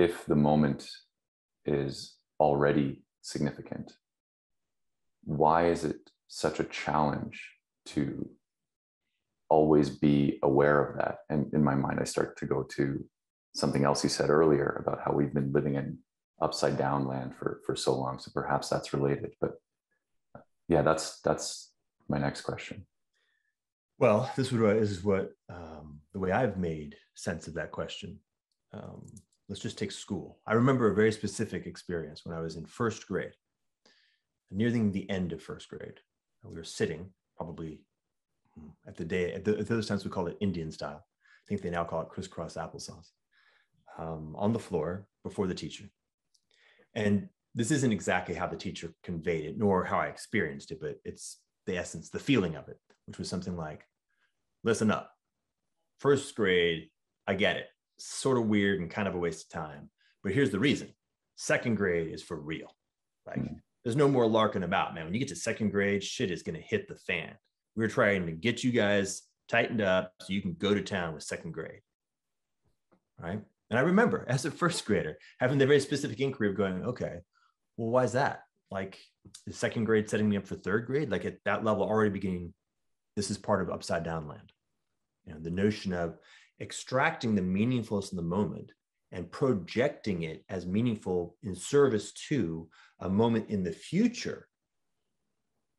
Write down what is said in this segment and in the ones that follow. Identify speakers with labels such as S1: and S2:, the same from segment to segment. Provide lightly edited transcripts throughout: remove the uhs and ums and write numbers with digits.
S1: if the moment is already significant, why is it such a challenge to always be aware of that? And in my mind, I start to go to something else you said earlier about how we've been living in upside down land for so long. So perhaps that's related. But yeah, that's my next question.
S2: Well, this is what the way I've made sense of that question. Let's just take school. I remember a very specific experience when I was in first grade, nearing the end of first grade. We were sitting probably at those times we called it Indian style. I think they now call it crisscross applesauce, on the floor before the teacher. And this isn't exactly how the teacher conveyed it, nor how I experienced it, but it's the essence, the feeling of it, which was something like, listen up, first grade, I get it. Sort of weird and kind of a waste of time, but here's the reason. Second grade is for real. Like, there's no more larking about, man. When you get to second grade, shit is going to hit the fan. We're trying to get you guys tightened up so you can go to town with second grade. Right. And I remember as a first grader having the very specific inquiry of going, okay, well, why is that? Like, is second grade setting me up for third grade? Like, at that level, already beginning, this is part of upside down land. You know, the notion of extracting the meaningfulness in the moment and projecting it as meaningful in service to a moment in the future.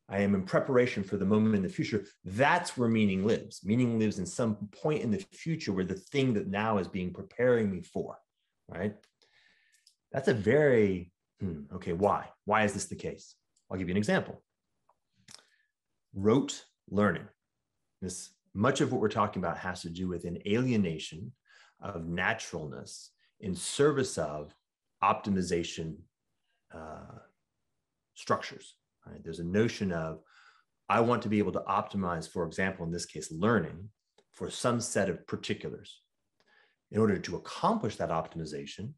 S2: I am in preparation for the moment in the future. That's where meaning lives. Meaning lives in some point in the future where the thing that now is being preparing me for, right? That's a very, okay, why? Why is this the case? I'll give you an example. Rote learning. Much of what we're talking about has to do with an alienation of naturalness in service of optimization structures. Right? There's a notion of, I want to be able to optimize, for example, in this case, learning for some set of particulars. In order to accomplish that optimization,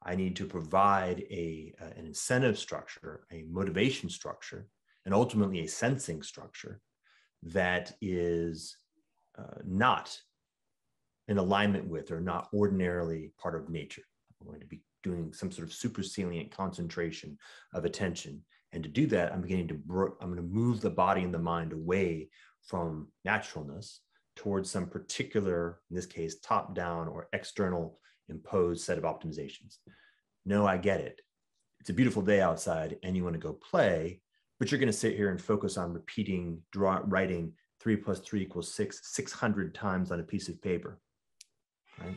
S2: I need to provide an incentive structure, a motivation structure, and ultimately a sensing structure that is not in alignment with or not ordinarily part of nature. I'm going to be doing some sort of supersalient concentration of attention. And to do that, I'm going to move the body and the mind away from naturalness towards some particular, in this case, top-down or external imposed set of optimizations. No, I get it. It's a beautiful day outside and you want to go play, but you're going to sit here and focus on writing 3 + 3 = 6, 600 times on a piece of paper, right?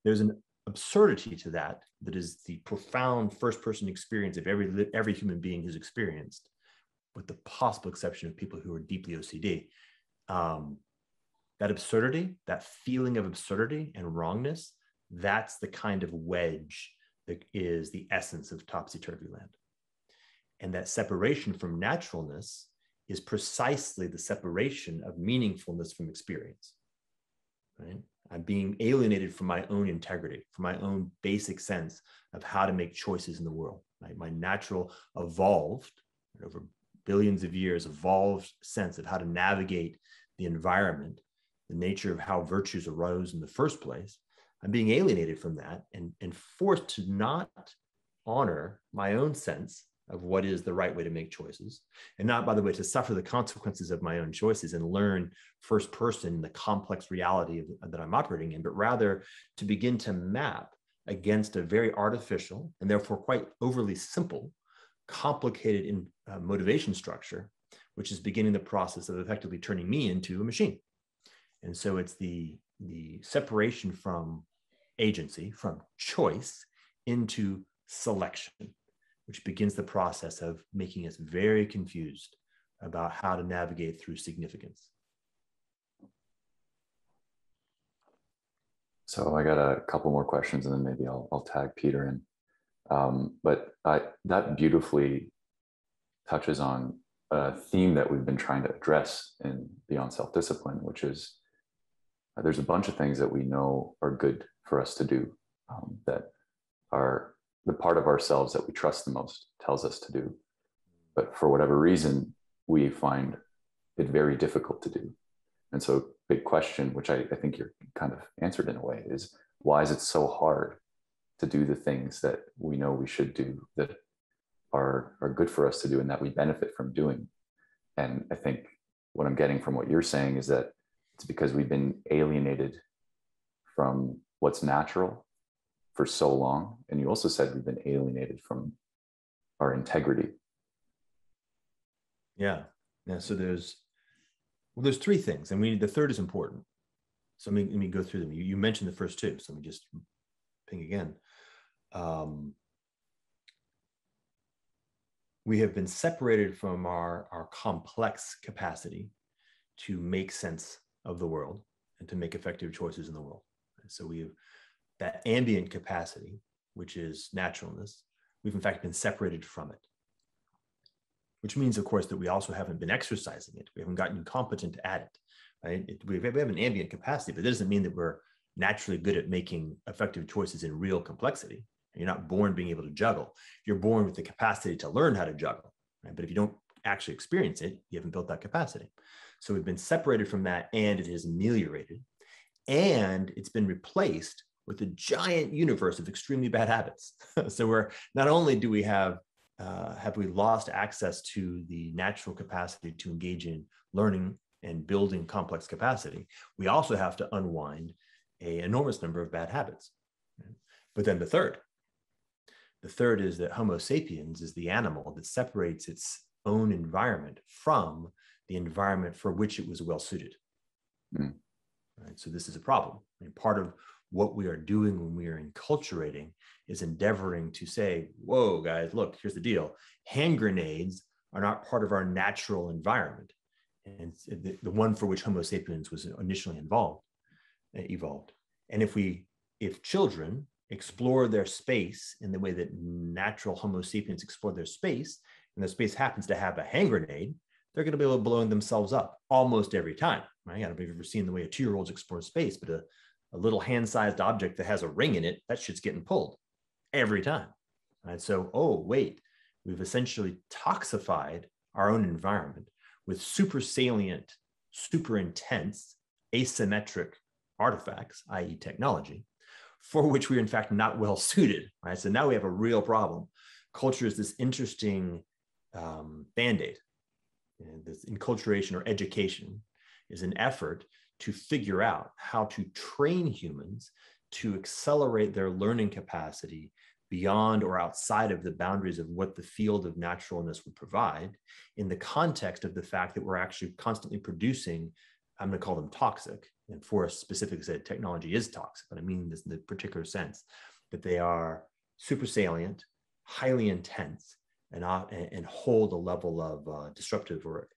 S2: There's an absurdity to that is the profound first-person experience of every human being who's experienced, with the possible exception of people who are deeply OCD. That absurdity, that feeling of absurdity and wrongness, that's the kind of wedge that is the essence of topsy-turvy land. And that separation from naturalness is precisely the separation of meaningfulness from experience, right? I'm being alienated from my own integrity, from my own basic sense of how to make choices in the world. Right? My natural evolved, over billions of years, evolved sense of how to navigate the environment, the nature of how virtues arose in the first place. I'm being alienated from that and forced to not honor my own sense of what is the right way to make choices, and not, by the way, to suffer the consequences of my own choices and learn first person the complex reality that I'm operating in, but rather to begin to map against a very artificial and therefore quite overly simple, complicated motivation structure, which is beginning the process of effectively turning me into a machine. And so it's the separation from agency, from choice, into selection, which begins the process of making us very confused about how to navigate through significance.
S1: So I got a couple more questions and then maybe I'll tag Peter in. But that beautifully touches on a theme that we've been trying to address in Beyond Self-Discipline, which is there's a bunch of things that we know are good for us to do, that are the part of ourselves that we trust the most tells us to do. But for whatever reason, we find it very difficult to do. And so big question, which I think you're kind of answered in a way, is why is it so hard to do the things that we know we should do, that are good for us to do and that we benefit from doing. And I think what I'm getting from what you're saying is that it's because we've been alienated from what's natural for so long. And you also said we've been alienated from our integrity.
S2: Yeah. Yeah. So there's three things, and the third is important. So let me go through them. You mentioned the first two, so let me just ping again. We have been separated from our complex capacity to make sense of the world and to make effective choices in the world. And so we have that ambient capacity, which is naturalness. We've in fact been separated from it, which means, of course, that we also haven't been exercising it. We haven't gotten competent at it, right? We have an ambient capacity, but that doesn't mean that we're naturally good at making effective choices in real complexity. You're not born being able to juggle. You're born with the capacity to learn how to juggle, right? But if you don't actually experience it, you haven't built that capacity. So we've been separated from that, and it has ameliorated, and it's been replaced with a giant universe of extremely bad habits. So we're not only do we have we lost access to the natural capacity to engage in learning and building complex capacity, we also have to unwind an enormous number of bad habits. But then the third is that Homo sapiens is the animal that separates its own environment from the environment for which it was well suited. Right? So this is a problem. And part of what we are doing when we are enculturating is endeavoring to say, whoa, guys, look, here's the deal. Hand grenades are not part of our natural environment. And the one for which Homo sapiens was initially evolved. And if children explore their space in the way that natural Homo sapiens explore their space, and the space happens to have a hand grenade, they're going to be able to blow themselves up almost every time. Right? I don't know if you've ever seen the way a 2-year-old explores space, but a little hand-sized object that has a ring in it, that shit's getting pulled every time. Right? So, oh, wait, we've essentially toxified our own environment with super salient, super intense, asymmetric artifacts, i.e. technology, for which we're in fact not well suited, right? So now we have a real problem. Culture is this interesting Band-Aid. And this enculturation or education is an effort to figure out how to train humans to accelerate their learning capacity beyond or outside of the boundaries of what the field of naturalness would provide, in the context of the fact that we're actually constantly producing, I'm going to call them toxic, and Forrest specifically said technology is toxic, but I mean this in the particular sense that they are super salient, highly intense, and hold a level of disruptive or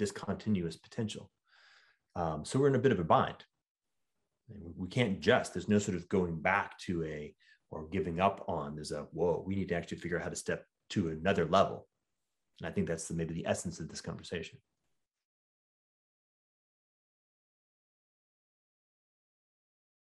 S2: discontinuous potential. So we're in a bit of a bind. We can't there's no sort of going back to or giving up on. We need to actually figure out how to step to another level. And I think that's maybe the essence of this conversation.